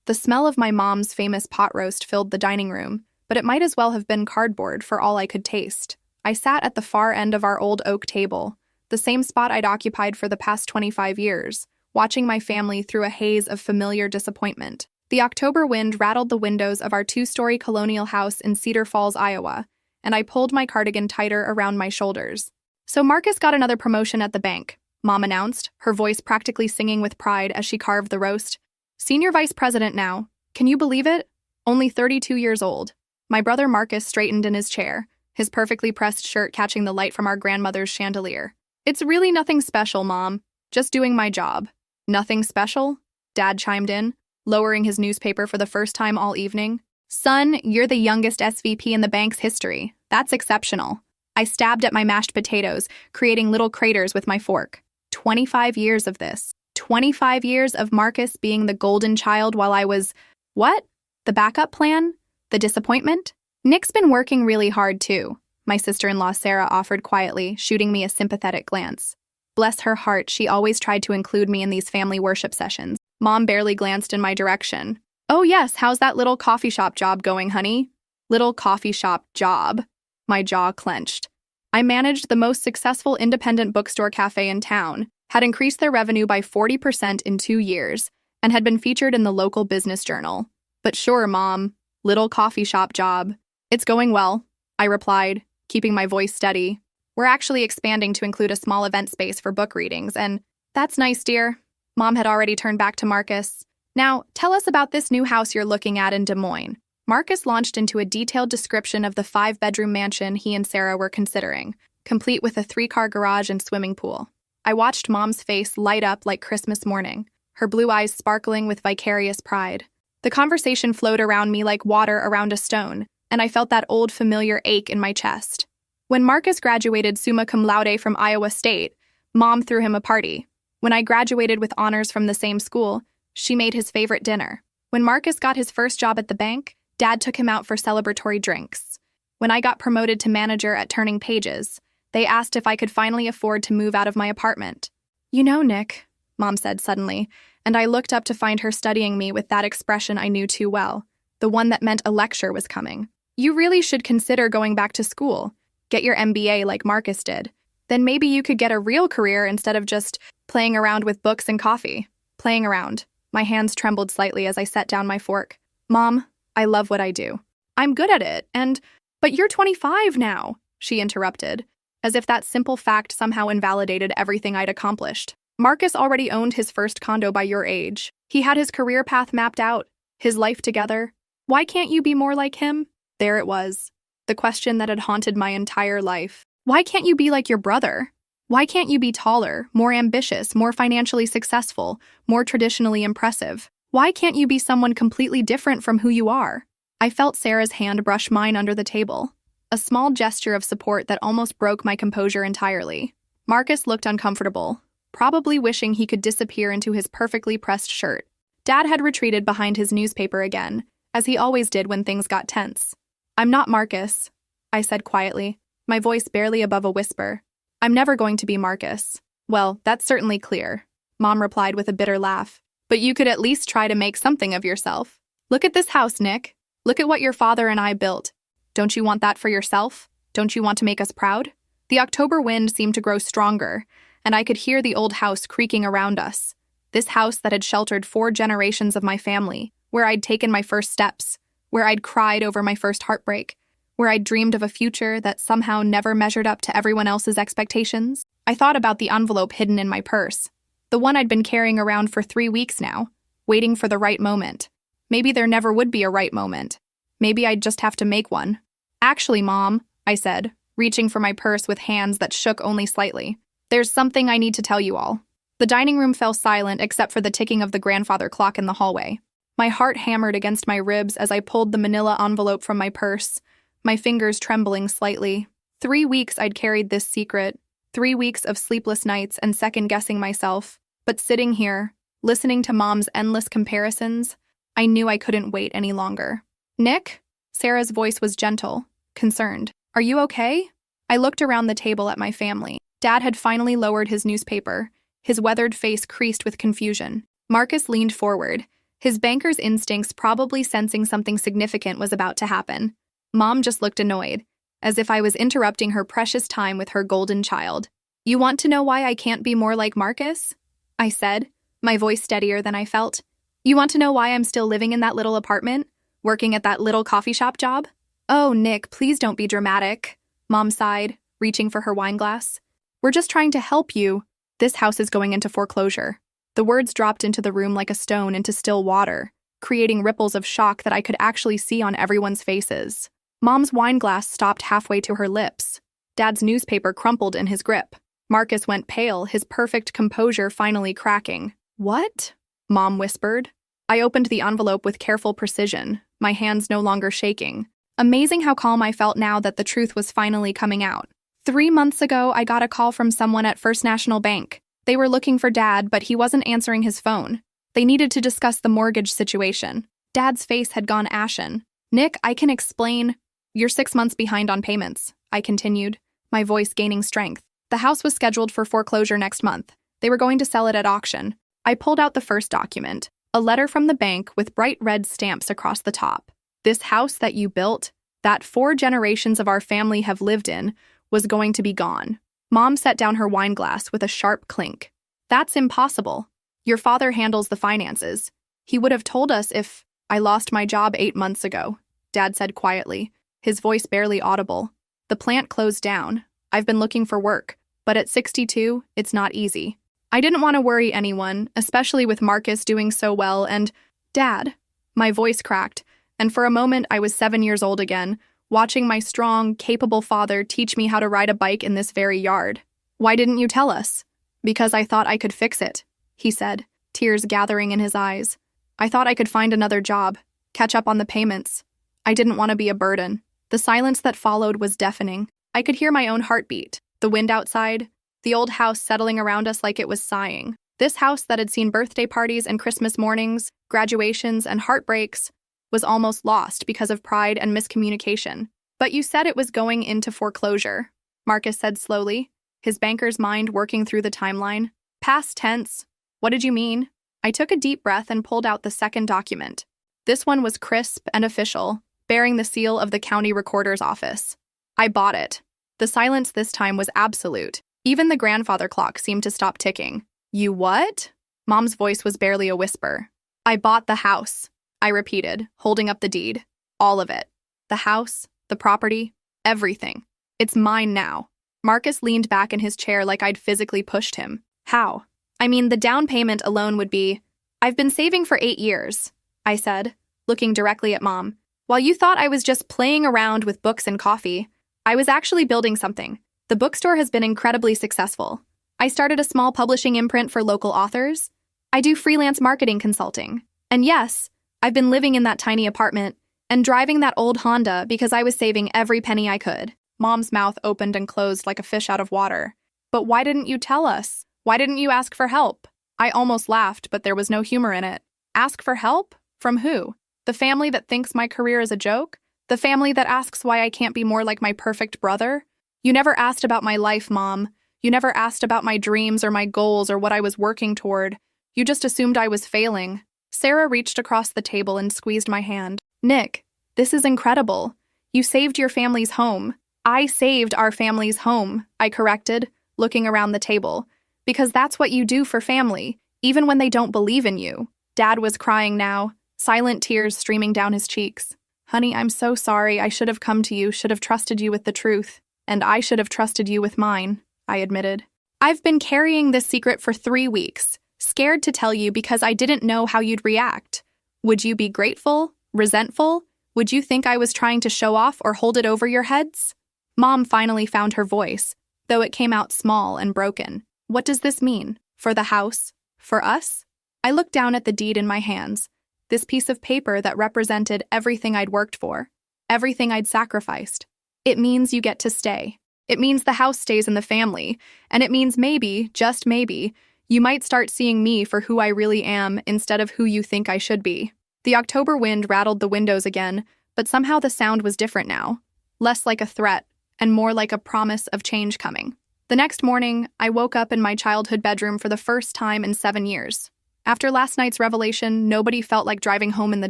The smell of my mom's famous pot roast filled the dining room, but it might as well have been cardboard for all I could taste. I sat at the far end of our old oak table, the same spot I'd occupied for the past 25 years, watching my family through a haze of familiar disappointment. The October wind rattled the windows of our two-story colonial house in Cedar Falls, Iowa, and I pulled my cardigan tighter around my shoulders. "So Marcus got another promotion at the bank," Mom announced, her voice practically singing with pride as she carved the roast. "Senior vice president now. Can you believe it? Only 32 years old." My brother Marcus straightened in his chair, his perfectly pressed shirt catching the light from our grandmother's chandelier. "It's really nothing special, Mom. Just doing my job." "Nothing special?" Dad chimed in, lowering his newspaper for the first time all evening. "Son, you're the youngest SVP in the bank's history. That's exceptional." I stabbed at my mashed potatoes, creating little craters with my fork. 25 years of this. 25 years of Marcus being the golden child while I was… What? The backup plan? The disappointment? "Nick's been working really hard, too," my sister-in-law Sarah offered quietly, shooting me a sympathetic glance. Bless her heart, she always tried to include me in these family worship sessions. Mom barely glanced in my direction. "Oh yes, how's that little coffee shop job going, honey?" Little coffee shop job. My jaw clenched. I managed the most successful independent bookstore cafe in town, had increased their revenue by 40% in 2 years, and had been featured in the local business journal. "But sure, Mom, little coffee shop job. It's going well," I replied, keeping my voice steady. "We're actually expanding to include a small event space for book readings, and…" "That's nice, dear." Mom had already turned back to Marcus. "Now, tell us about this new house you're looking at in Des Moines." Marcus launched into a detailed description of the 5-bedroom mansion he and Sarah were considering, complete with a 3-car garage and swimming pool. I watched Mom's face light up like Christmas morning, her blue eyes sparkling with vicarious pride. The conversation flowed around me like water around a stone, and I felt that old familiar ache in my chest. When Marcus graduated summa cum laude from Iowa State, Mom threw him a party. When I graduated with honors from the same school, she made his favorite dinner. When Marcus got his first job at the bank, Dad took him out for celebratory drinks. When I got promoted to manager at Turning Pages, they asked if I could finally afford to move out of my apartment. "You know, Nick," Mom said suddenly, and I looked up to find her studying me with that expression I knew too well, the one that meant a lecture was coming. "You really should consider going back to school. Get your MBA like Marcus did. Then maybe you could get a real career instead of just playing around with books and coffee." Playing around. My hands trembled slightly as I set down my fork. "Mom, I love what I do. I'm good at it, and… But you're 25 now," she interrupted, as if that simple fact somehow invalidated everything I'd accomplished. "Marcus already owned his first condo by your age. He had his career path mapped out, his life together. Why can't you be more like him?" There it was, the question that had haunted my entire life. Why can't you be like your brother? Why can't you be taller, more ambitious, more financially successful, more traditionally impressive? Why can't you be someone completely different from who you are? I felt Sarah's hand brush mine under the table, a small gesture of support that almost broke my composure entirely. Marcus looked uncomfortable, probably wishing he could disappear into his perfectly pressed shirt. Dad had retreated behind his newspaper again, as he always did when things got tense. "I'm not Marcus," I said quietly, my voice barely above a whisper. "I'm never going to be Marcus." "Well, that's certainly clear," Mom replied with a bitter laugh. "But you could at least try to make something of yourself. Look at this house, Nick. Look at what your father and I built. Don't you want that for yourself? Don't you want to make us proud?" The October wind seemed to grow stronger, and I could hear the old house creaking around us. This house that had sheltered 4 generations of my family, where I'd taken my first steps, where I'd cried over my first heartbreak, where I'd dreamed of a future that somehow never measured up to everyone else's expectations. I thought about the envelope hidden in my purse, the one I'd been carrying around for 3 weeks now, waiting for the right moment. Maybe there never would be a right moment. Maybe I'd just have to make one. "Actually, Mom," I said, reaching for my purse with hands that shook only slightly, "there's something I need to tell you all." The dining room fell silent except for the ticking of the grandfather clock in the hallway. My heart hammered against my ribs as I pulled the manila envelope from my purse, my fingers trembling slightly. 3 weeks I'd carried this secret, 3 weeks of sleepless nights and second-guessing myself. But sitting here, listening to Mom's endless comparisons, I knew I couldn't wait any longer. "Nick?" Sarah's voice was gentle, concerned. "Are you okay?" I looked around the table at my family. Dad had finally lowered his newspaper, his weathered face creased with confusion. Marcus leaned forward, His banker's instincts probably sensing something significant was about to happen. Mom just looked annoyed, as if I was interrupting her precious time with her golden child. "You want to know why I can't be more like Marcus?" I said, my voice steadier than I felt. "You want to know why I'm still living in that little apartment, working at that little coffee shop job?" "Oh, Nick, please don't be dramatic," Mom sighed, reaching for her wine glass. "We're just trying to help you. This house is going into foreclosure." The words dropped into the room like a stone into still water, creating ripples of shock that I could actually see on everyone's faces. Mom's wine glass stopped halfway to her lips. Dad's newspaper crumpled in his grip. Marcus went pale, his perfect composure finally cracking. "What?" Mom whispered. I opened the envelope with careful precision, my hands no longer shaking. Amazing how calm I felt now that the truth was finally coming out. 3 months ago, I got a call from someone at First National Bank. They were looking for Dad, but he wasn't answering his phone. They needed to discuss the mortgage situation. Dad's face had gone ashen. "Nick, I can explain." "You're 6 months behind on payments," I continued, my voice gaining strength. "The house was scheduled for foreclosure next month. They were going to sell it at auction." I pulled out the first document, a letter from the bank with bright red stamps across the top. "This house that you built, that 4 generations of our family have lived in, was going to be gone." Mom set down her wine glass with a sharp clink. "That's impossible. Your father handles the finances. He would have told us if I lost my job 8 months ago," Dad said quietly, his voice barely audible. "The plant closed down. I've been looking for work, but at 62, it's not easy." I didn't want to worry anyone, especially with Marcus doing so well, and "Dad," my voice cracked, and for a moment I was 7 years old again, watching my strong, capable father teach me how to ride a bike in this very yard. "Why didn't you tell us?" "Because I thought I could fix it," he said, tears gathering in his eyes. "I thought I could find another job, catch up on the payments. I didn't want to be a burden." The silence that followed was deafening. I could hear my own heartbeat, the wind outside, the old house settling around us like it was sighing. This house that had seen birthday parties and Christmas mornings, graduations, and heartbreaks was almost lost because of pride and miscommunication. "But you said it was going into foreclosure," Marcus said slowly, his banker's mind working through the timeline. "Past tense. What did you mean?" I took a deep breath and pulled out the second document. This one was crisp and official, bearing the seal of the county recorder's office. I bought it. The silence this time was absolute. Even the grandfather clock seemed to stop ticking. "You what?" Mom's voice was barely a whisper. "I bought the house," I repeated, holding up the deed. "All of it. The house, the property, everything. It's mine now." Marcus leaned back in his chair like I'd physically pushed him. "How?" "I mean, the down payment alone would be—" "I've been saving for 8 years, I said, looking directly at Mom. "While you thought I was just playing around with books and coffee, I was actually building something. The bookstore has been incredibly successful. I started a small publishing imprint for local authors. I do freelance marketing consulting. And yes, I've been living in that tiny apartment and driving that old Honda because I was saving every penny I could." Mom's mouth opened and closed like a fish out of water. "But why didn't you tell us? Why didn't you ask for help?" I almost laughed, but there was no humor in it. Ask for help? From who? The family that thinks my career is a joke? The family that asks why I can't be more like my perfect brother? You never asked about my life, Mom. You never asked about my dreams or my goals or what I was working toward. You just assumed I was failing. Sarah reached across the table and squeezed my hand. "Nick, this is incredible. You saved your family's home." "I saved our family's home," I corrected, looking around the table. "Because that's what you do for family, even when they don't believe in you." Dad was crying now, silent tears streaming down his cheeks. "Honey, I'm so sorry. I should have come to you, should have trusted you with the truth. And I should have trusted you with mine," I admitted. "I've been carrying this secret for 3 weeks, scared to tell you because I didn't know how you'd react. Would you be grateful? Resentful? Would you think I was trying to show off or hold it over your heads?" Mom finally found her voice, though it came out small and broken. "What does this mean? For the house? For us?" I looked down at the deed in my hands, this piece of paper that represented everything I'd worked for, everything I'd sacrificed. "It means you get to stay. It means the house stays in the family, and it means maybe, just maybe, you might start seeing me for who I really am instead of who you think I should be." The October wind rattled the windows again, but somehow the sound was different now, less like a threat and more like a promise of change coming. The next morning, I woke up in my childhood bedroom for the first time in 7 years. After last night's revelation, nobody felt like driving home in the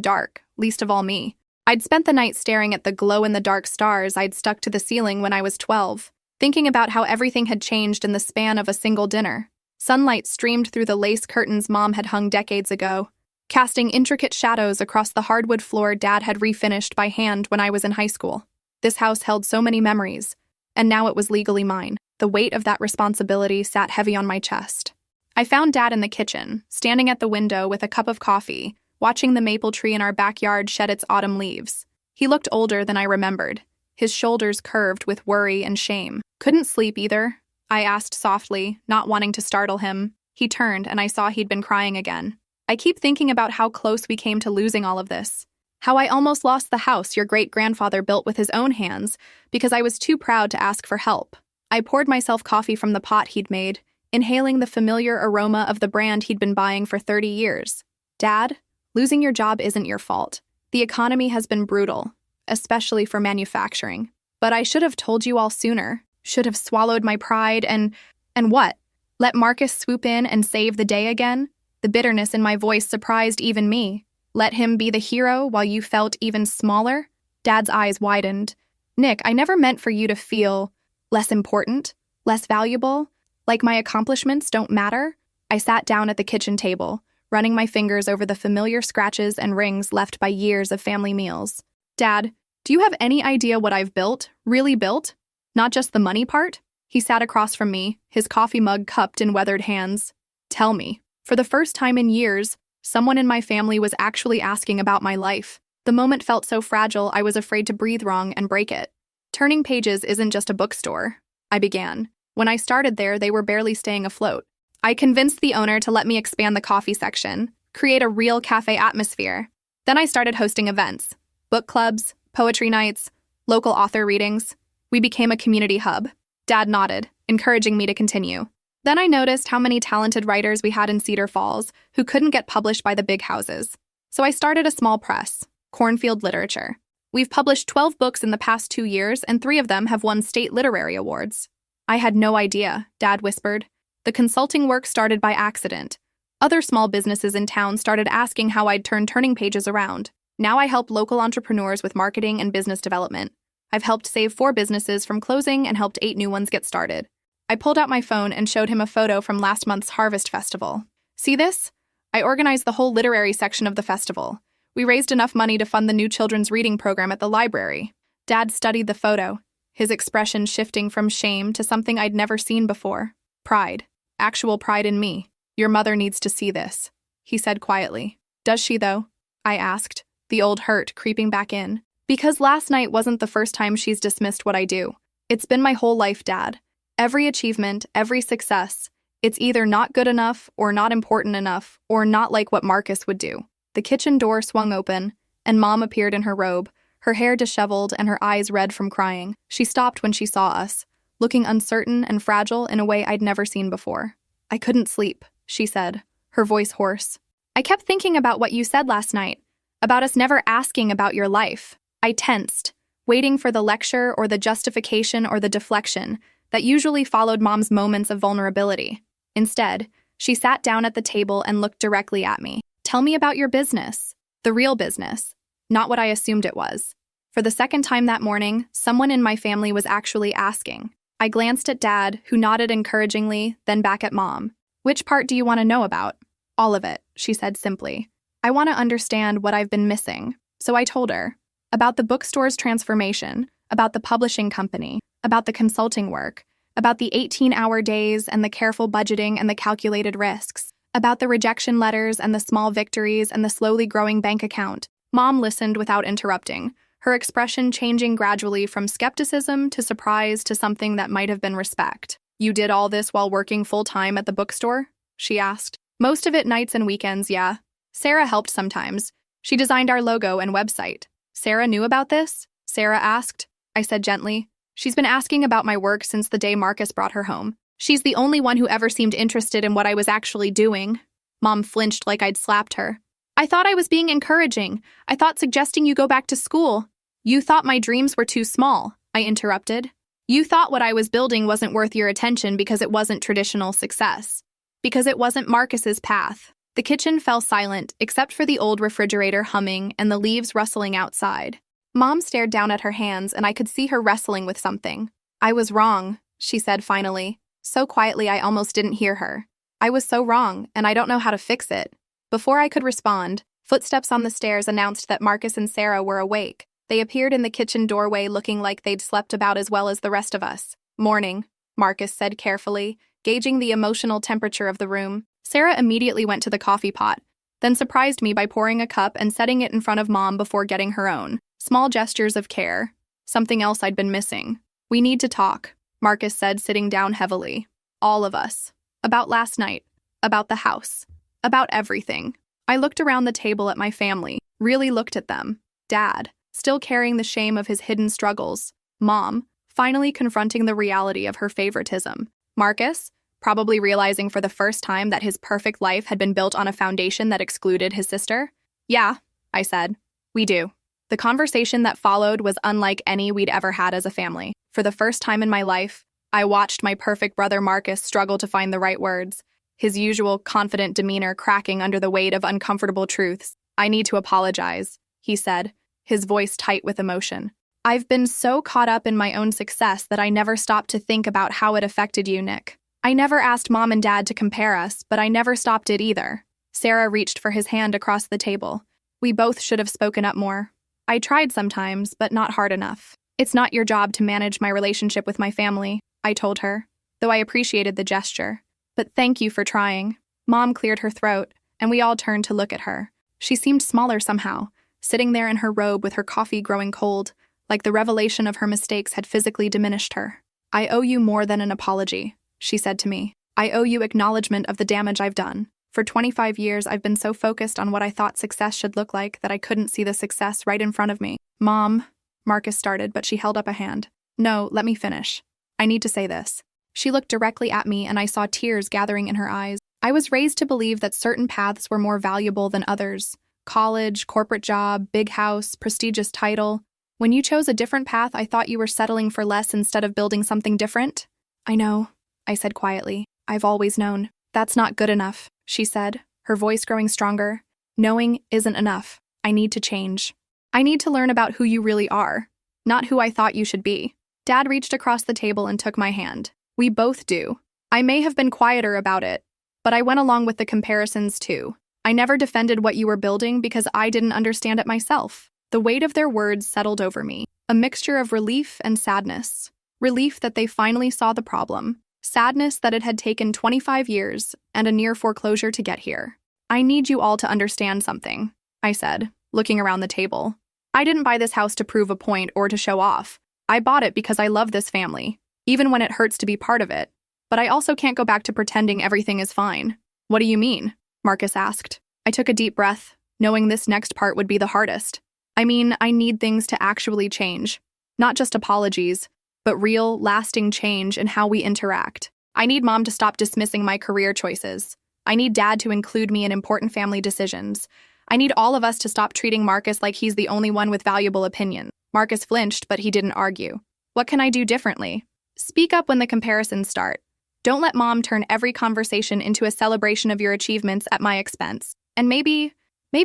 dark, least of all me. I'd spent the night staring at the glow-in-the-dark stars I'd stuck to the ceiling when I was 12, thinking about how everything had changed in the span of a single dinner. Sunlight streamed through the lace curtains Mom had hung decades ago, casting intricate shadows across the hardwood floor Dad had refinished by hand when I was in high school. This house held so many memories, and now it was legally mine. The weight of that responsibility sat heavy on my chest. I found Dad in the kitchen, standing at the window with a cup of coffee, watching the maple tree in our backyard shed its autumn leaves. He looked older than I remembered, his shoulders curved with worry and shame. "Couldn't sleep either?" I asked softly, not wanting to startle him. He turned, and I saw he'd been crying again. "I keep thinking about how close we came to losing all of this. How I almost lost the house your great-grandfather built with his own hands because I was too proud to ask for help." I poured myself coffee from the pot he'd made, inhaling the familiar aroma of the brand he'd been buying for 30 years. "Dad, losing your job isn't your fault. The economy has been brutal, especially for manufacturing. But I should have told you all sooner. Should have swallowed my pride and what? Let Marcus swoop in and save the day again?" The bitterness in my voice surprised even me. Let him be the hero while you felt even smaller? Dad's eyes widened. "Nick, I never meant for you to feel less important, less valuable, like my accomplishments don't matter." I sat down at the kitchen table, running my fingers over the familiar scratches and rings left by years of family meals. "Dad, do you have any idea what I've built, really built? Not just the money part?" He sat across from me, his coffee mug cupped in weathered hands. "Tell me." For the first time in years, someone in my family was actually asking about my life. The moment felt so fragile I was afraid to breathe wrong and break it. "Turning Pages isn't just a bookstore," I began. "When I started there, they were barely staying afloat. I convinced the owner to let me expand the coffee section, create a real cafe atmosphere. Then I started hosting events, book clubs, poetry nights, local author readings. We became a community hub." Dad nodded, encouraging me to continue. "Then I noticed how many talented writers we had in Cedar Falls who couldn't get published by the big houses. So I started a small press, Cornfield Literature. We've published 12 books in the past 2 years, and 3 of them have won state literary awards." "I had no idea," Dad whispered. "The consulting work started by accident. Other small businesses in town started asking how I'd turn Turning Pages around. Now I help local entrepreneurs with marketing and business development. I've helped save 4 businesses from closing and helped 8 new ones get started." I pulled out my phone and showed him a photo from last month's Harvest Festival. "See this? I organized the whole literary section of the festival. We raised enough money to fund the new children's reading program at the library." Dad studied the photo, his expression shifting from shame to something I'd never seen before. "Pride. Actual pride in me. Your mother needs to see this," he said quietly. "Does she, though?" I asked, the old hurt creeping back in. "Because last night wasn't the first time she's dismissed what I do. It's been my whole life, Dad. Every achievement, every success, it's either not good enough or not important enough or not like what Marcus would do." The kitchen door swung open, and Mom appeared in her robe, her hair disheveled and her eyes red from crying. She stopped when she saw us, looking uncertain and fragile in a way I'd never seen before. "I couldn't sleep," she said, her voice hoarse. "I kept thinking about what you said last night, about us never asking about your life." I tensed, waiting for the lecture or the justification or the deflection that usually followed Mom's moments of vulnerability. Instead, she sat down at the table and looked directly at me. "Tell me about your business. The real business. Not what I assumed it was." For the second time that morning, someone in my family was actually asking. I glanced at Dad, who nodded encouragingly, then back at Mom. "Which part do you want to know about?" "All of it," she said simply. "I want to understand what I've been missing." So I told her. About the bookstore's transformation, about the publishing company, about the consulting work, about the 18-hour days and the careful budgeting and the calculated risks, about the rejection letters and the small victories and the slowly growing bank account. Mom listened without interrupting, her expression changing gradually from skepticism to surprise to something that might have been respect. "You did all this while working full-time at the bookstore?" she asked. "Most of it nights and weekends, yeah. Sarah helped sometimes. She designed our logo and website." "Sarah knew about this?" Sarah asked. I said gently. "She's been asking about my work since the day Marcus brought her home. She's the only one who ever seemed interested in what I was actually doing." Mom flinched like I'd slapped her. "I thought I was being encouraging. I thought suggesting you go back to school." "You thought my dreams were too small," I interrupted. "You thought what I was building wasn't worth your attention because it wasn't traditional success. Because it wasn't Marcus's path." The kitchen fell silent, except for the old refrigerator humming and the leaves rustling outside. Mom stared down at her hands, and I could see her wrestling with something. "I was wrong," she said finally, so quietly I almost didn't hear her. "I was so wrong, and I don't know how to fix it." Before I could respond, footsteps on the stairs announced that Marcus and Sarah were awake. They appeared in the kitchen doorway looking like they'd slept about as well as the rest of us. "Morning," Marcus said carefully, gauging the emotional temperature of the room. Sarah immediately went to the coffee pot, then surprised me by pouring a cup and setting it in front of Mom before getting her own. Small gestures of care. Something else I'd been missing. "We need to talk," Marcus said, sitting down heavily. "All of us. About last night. About the house. About everything." I looked around the table at my family, really looked at them. Dad, still carrying the shame of his hidden struggles. Mom, finally confronting the reality of her favoritism. Marcus, probably realizing for the first time that his perfect life had been built on a foundation that excluded his sister. "Yeah," I said. "We do." The conversation that followed was unlike any we'd ever had as a family. For the first time in my life, I watched my perfect brother Marcus struggle to find the right words, his usual confident demeanor cracking under the weight of uncomfortable truths. "I need to apologize," he said, his voice tight with emotion. "I've been so caught up in my own success that I never stopped to think about how it affected you, Nick. I never asked Mom and Dad to compare us, but I never stopped it either." Sarah reached for his hand across the table. "We both should have spoken up more. I tried sometimes, but not hard enough. It's not your job to manage my relationship with my family," I told her, though I appreciated the gesture. "But thank you for trying." Mom cleared her throat, and we all turned to look at her. She seemed smaller somehow, sitting there in her robe with her coffee growing cold, like the revelation of her mistakes had physically diminished her. "I owe you more than an apology," she said to me. "I owe you acknowledgement of the damage I've done. For 25 years, I've been so focused on what I thought success should look like that I couldn't see the success right in front of me." "Mom," Marcus started, but she held up a hand. "No, let me finish. I need to say this." She looked directly at me, and I saw tears gathering in her eyes. I was raised to believe that certain paths were more valuable than others. College, corporate job, big house, prestigious title. When you chose a different path, I thought you were settling for less instead of building something different. "I know," I said quietly. "I've always known." "That's not good enough," she said, her voice growing stronger. "Knowing isn't enough. I need to change. I need to learn about who you really are, not who I thought you should be." Dad reached across the table and took my hand. "We both do. I may have been quieter about it, but I went along with the comparisons too. I never defended what you were building because I didn't understand it myself." The weight of their words settled over me, a mixture of relief and sadness. Relief that they finally saw the problem. Sadness that it had taken 25 years and a near foreclosure to get here. "I need you all to understand something," I said, looking around the table. "I didn't buy this house to prove a point or to show off. I bought it because I love this family, even when it hurts to be part of it. But I also can't go back to pretending everything is fine." "What do you mean?" Marcus asked. I took a deep breath, knowing this next part would be the hardest. "I mean, I need things to actually change. Not just apologies, but real, lasting change in how we interact. I need Mom to stop dismissing my career choices. I need Dad to include me in important family decisions. I need all of us to stop treating Marcus like he's the only one with valuable opinions." Marcus flinched, but he didn't argue. "What can I do differently?" "Speak up when the comparisons start. Don't let Mom turn every conversation into a celebration of your achievements at my expense. And maybe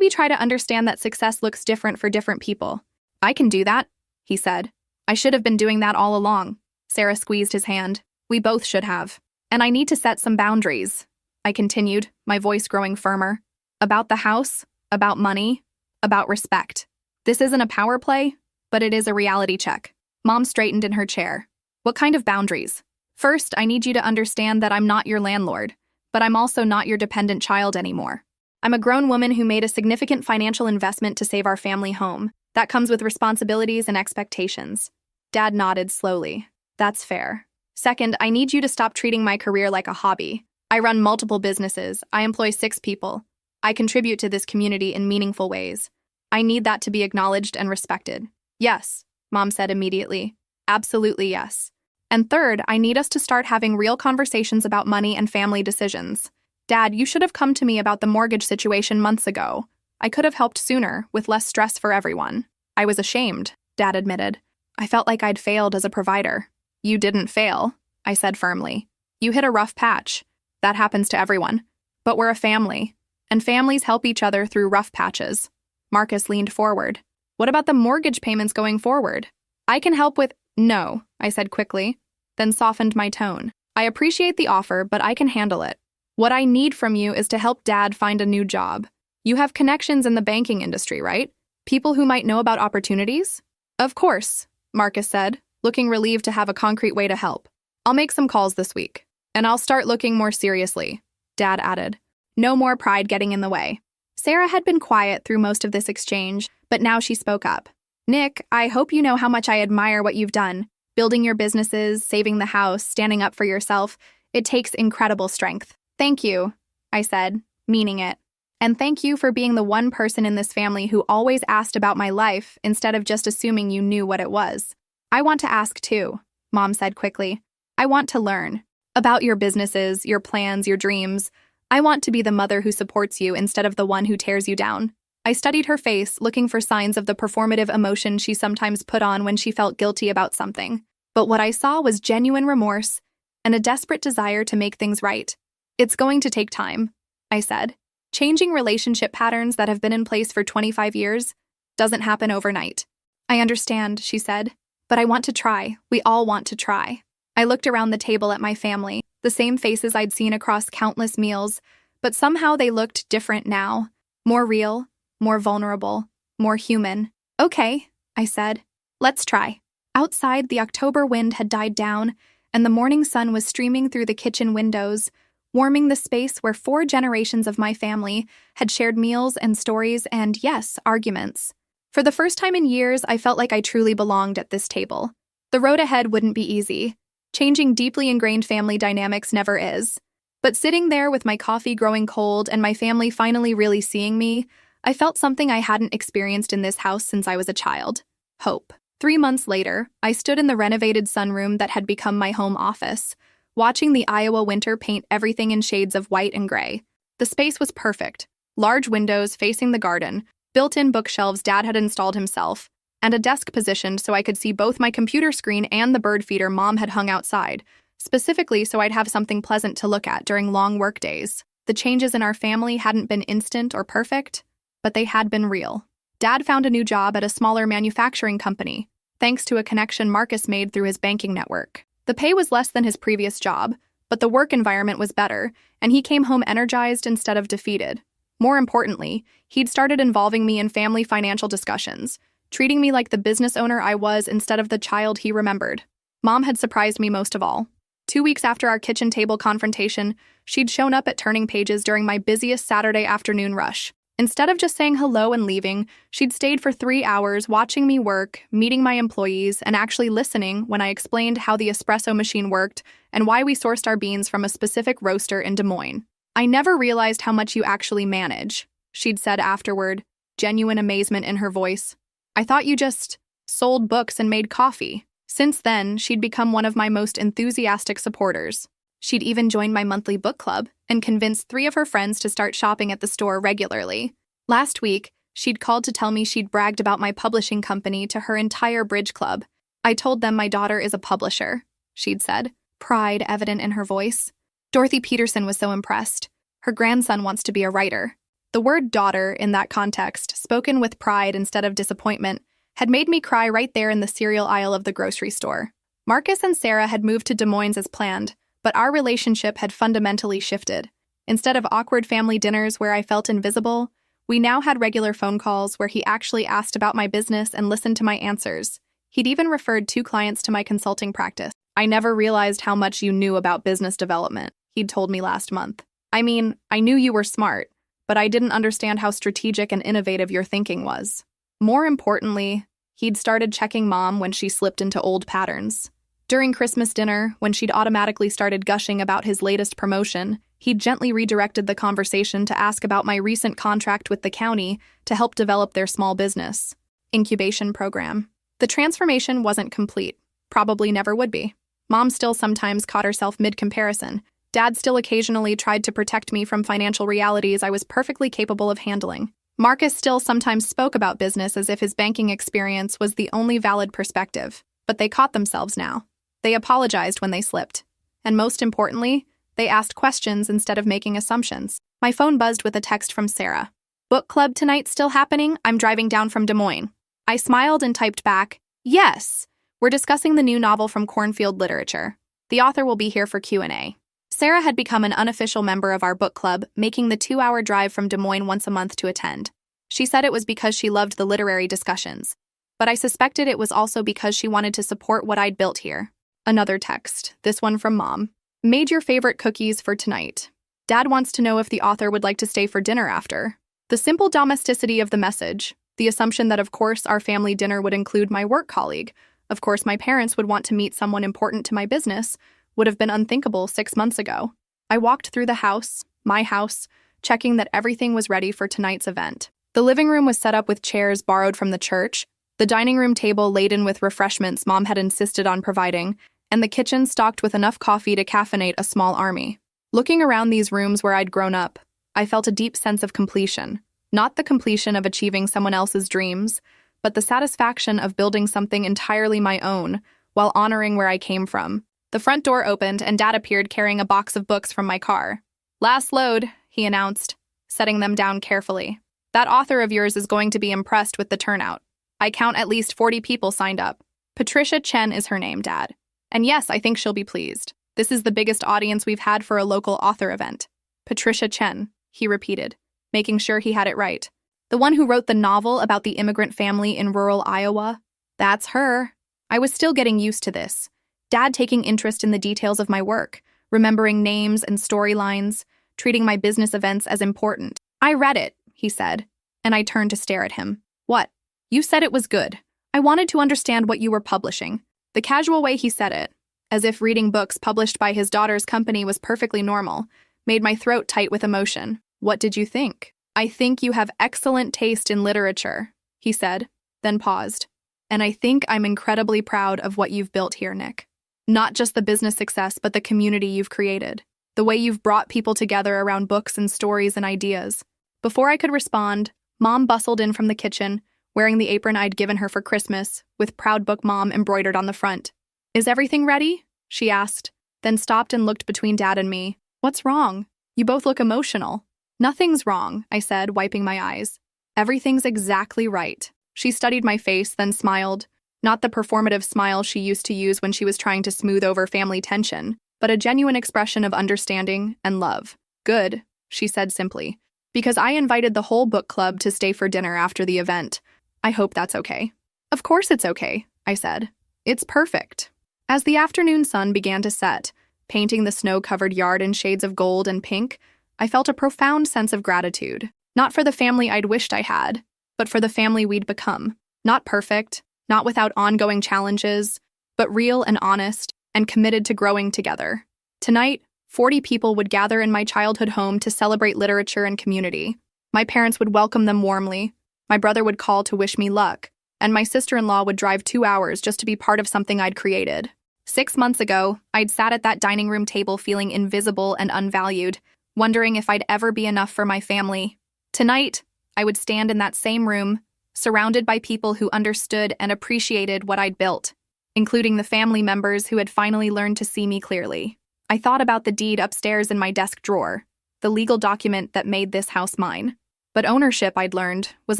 try to understand that success looks different for different people." "I can do that," he said. "I should have been doing that all along." Sarah squeezed his hand. "We both should have. And I need to set some boundaries," I continued, my voice growing firmer. "About the house, about money, about respect. This isn't a power play, but it is a reality check." Mom straightened in her chair. "What kind of boundaries?" "First, I need you to understand that I'm not your landlord, but I'm also not your dependent child anymore. I'm a grown woman who made a significant financial investment to save our family home. That comes with responsibilities and expectations." Dad nodded slowly. "That's fair." "Second, I need you to stop treating my career like a hobby. I run multiple businesses. I employ 6 people. I contribute to this community in meaningful ways. I need that to be acknowledged and respected." "Yes," Mom said immediately. "Absolutely yes." "And third, I need us to start having real conversations about money and family decisions. Dad, you should have come to me about the mortgage situation months ago. I could have helped sooner, with less stress for everyone." "I was ashamed," Dad admitted. "I felt like I'd failed as a provider." "You didn't fail," I said firmly. "You hit a rough patch. That happens to everyone. But we're a family. and families help each other through rough patches. Marcus leaned forward. What about the mortgage payments going forward? I can help with— No, I said quickly, then softened my tone. I appreciate the offer, but I can handle it. What I need from you is to help Dad find a new job. You have connections in the banking industry, right? People who might know about opportunities? Of course, Marcus said, looking relieved to have a concrete way to help. I'll make some calls this week, and I'll start looking more seriously, Dad added. No more pride getting in the way. Sarah had been quiet through most of this exchange, but now she spoke up. Nick, I hope you know how much I admire what you've done. Building your businesses, saving the house, standing up for yourself. It takes incredible strength. Thank you, I said, meaning it. And thank you for being the one person in this family who always asked about my life instead of just assuming you knew what it was. I want to ask too, Mom said quickly. I want to learn about your businesses, your plans, your dreams. I want to be the mother who supports you instead of the one who tears you down. I studied her face, looking for signs of the performative emotion she sometimes put on when she felt guilty about something. But what I saw was genuine remorse and a desperate desire to make things right. It's going to take time, I said. Changing relationship patterns that have been in place for 25 years doesn't happen overnight. I understand, she said, but I want to try. We all want to try. I looked around the table at my family, the same faces I'd seen across countless meals, but somehow they looked different now. More real, more vulnerable, more human. Okay, I said. Let's try. Outside, the October wind had died down, and the morning sun was streaming through the kitchen windows, warming the space where 4 generations of my family had shared meals and stories and, yes, arguments. For the first time in years, I felt like I truly belonged at this table. The road ahead wouldn't be easy. Changing deeply ingrained family dynamics never is. But sitting there with my coffee growing cold and my family finally really seeing me, I felt something I hadn't experienced in this house since I was a child. Hope. 3 months later, I stood in the renovated sunroom that had become my home office, watching the Iowa winter paint everything in shades of white and gray. The space was perfect. Large windows facing the garden, built-in bookshelves Dad had installed himself, and a desk positioned so I could see both my computer screen and the bird feeder Mom had hung outside, specifically so I'd have something pleasant to look at during long work days. The changes in our family hadn't been instant or perfect, but they had been real. Dad found a new job at a smaller manufacturing company, thanks to a connection Marcus made through his banking network. The pay was less than his previous job, but the work environment was better, and he came home energized instead of defeated. More importantly, he'd started involving me in family financial discussions, treating me like the business owner I was instead of the child he remembered. Mom had surprised me most of all. 2 weeks after our kitchen table confrontation, she'd shown up at Turning Pages during my busiest Saturday afternoon rush. Instead of just saying hello and leaving, she'd stayed for 3 hours watching me work, meeting my employees, and actually listening when I explained how the espresso machine worked and why we sourced our beans from a specific roaster in Des Moines. I never realized how much you actually manage, she'd said afterward, genuine amazement in her voice. I thought you just sold books and made coffee. Since then, she'd become one of my most enthusiastic supporters. She'd even joined my monthly book club and convinced 3 of her friends to start shopping at the store regularly. Last week, she'd called to tell me she'd bragged about my publishing company to her entire bridge club. I told them my daughter is a publisher, she'd said, pride evident in her voice. Dorothy Peterson was so impressed. Her grandson wants to be a writer. The word daughter, in that context, spoken with pride instead of disappointment, had made me cry right there in the cereal aisle of the grocery store. Marcus and Sarah had moved to Des Moines as planned, but our relationship had fundamentally shifted. Instead of awkward family dinners where I felt invisible, we now had regular phone calls where he actually asked about my business and listened to my answers. He'd even referred 2 clients to my consulting practice. I never realized how much you knew about business development, he'd told me last month. I mean, I knew you were smart, but I didn't understand how strategic and innovative your thinking was. More importantly, he'd started checking Mom when she slipped into old patterns. During Christmas dinner, when she'd automatically started gushing about his latest promotion, he'd gently redirected the conversation to ask about my recent contract with the county to help develop their small business incubation program. The transformation wasn't complete, probably never would be. Mom still sometimes caught herself mid-comparison. Dad still occasionally tried to protect me from financial realities I was perfectly capable of handling. Marcus still sometimes spoke about business as if his banking experience was the only valid perspective, but they caught themselves now. They apologized when they slipped. And most importantly, they asked questions instead of making assumptions. My phone buzzed with a text from Sarah. Book club tonight still happening? I'm driving down from Des Moines. I smiled and typed back, yes. We're discussing the new novel from Cornfield Literature. The author will be here for Q&A. Sarah had become an unofficial member of our book club, making the 2-hour drive from Des Moines once a month to attend. She said it was because she loved the literary discussions, but I suspected it was also because she wanted to support what I'd built here. Another text, this one from Mom. Made your favorite cookies for tonight. Dad wants to know if the author would like to stay for dinner after. The simple domesticity of the message, the assumption that of course our family dinner would include my work colleague, of course my parents would want to meet someone important to my business, would have been unthinkable 6 months ago. I walked through the house, my house, checking that everything was ready for tonight's event. The living room was set up with chairs borrowed from the church, the dining room table laden with refreshments Mom had insisted on providing, and the kitchen stocked with enough coffee to caffeinate a small army. Looking around these rooms where I'd grown up, I felt a deep sense of completion. Not the completion of achieving someone else's dreams, but the satisfaction of building something entirely my own while honoring where I came from. The front door opened and Dad appeared carrying a box of books from my car. Last load, he announced, setting them down carefully. That author of yours is going to be impressed with the turnout. I count at least 40 people signed up. Patricia Chen is her name, Dad. And yes, I think she'll be pleased. This is the biggest audience we've had for a local author event. Patricia Chen, he repeated, making sure he had it right. The one who wrote the novel about the immigrant family in rural Iowa? That's her. I was still getting used to this. Dad taking interest in the details of my work, remembering names and storylines, treating my business events as important. I read it, he said, and I turned to stare at him. What? You said it was good. I wanted to understand what you were publishing. The casual way he said it, as if reading books published by his daughter's company was perfectly normal, made my throat tight with emotion. What did you think? I think you have excellent taste in literature, he said, then paused. And I think I'm incredibly proud of what you've built here, Nick. Not just the business success, but the community you've created. The way you've brought people together around books and stories and ideas. Before I could respond, Mom bustled in from the kitchen, wearing the apron I'd given her for Christmas, with Proud Book Mom embroidered on the front. Is everything ready? She asked, then stopped and looked between Dad and me. What's wrong? You both look emotional. Nothing's wrong, I said, wiping my eyes. Everything's exactly right. She studied my face, then smiled. Not the performative smile she used to use when she was trying to smooth over family tension, but a genuine expression of understanding and love. Good, she said simply, because I invited the whole book club to stay for dinner after the event. I hope that's okay. Of course it's okay, I said. It's perfect. As the afternoon sun began to set, painting the snow-covered yard in shades of gold and pink, I felt a profound sense of gratitude. Not for the family I'd wished I had, but for the family we'd become. Not perfect, not without ongoing challenges, but real and honest, and committed to growing together. Tonight, 40 people would gather in my childhood home to celebrate literature and community. My parents would welcome them warmly, my brother would call to wish me luck, and my sister-in-law would drive 2 hours just to be part of something I'd created. 6 months ago, I'd sat at that dining room table feeling invisible and unvalued, wondering if I'd ever be enough for my family. Tonight, I would stand in that same room, surrounded by people who understood and appreciated what I'd built, including the family members who had finally learned to see me clearly. I thought about the deed upstairs in my desk drawer, the legal document that made this house mine. But ownership, I'd learned, was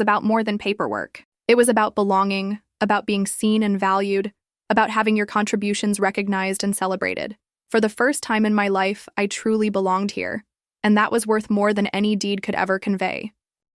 about more than paperwork. It was about belonging, about being seen and valued, about having your contributions recognized and celebrated. For the first time in my life, I truly belonged here, and that was worth more than any deed could ever convey.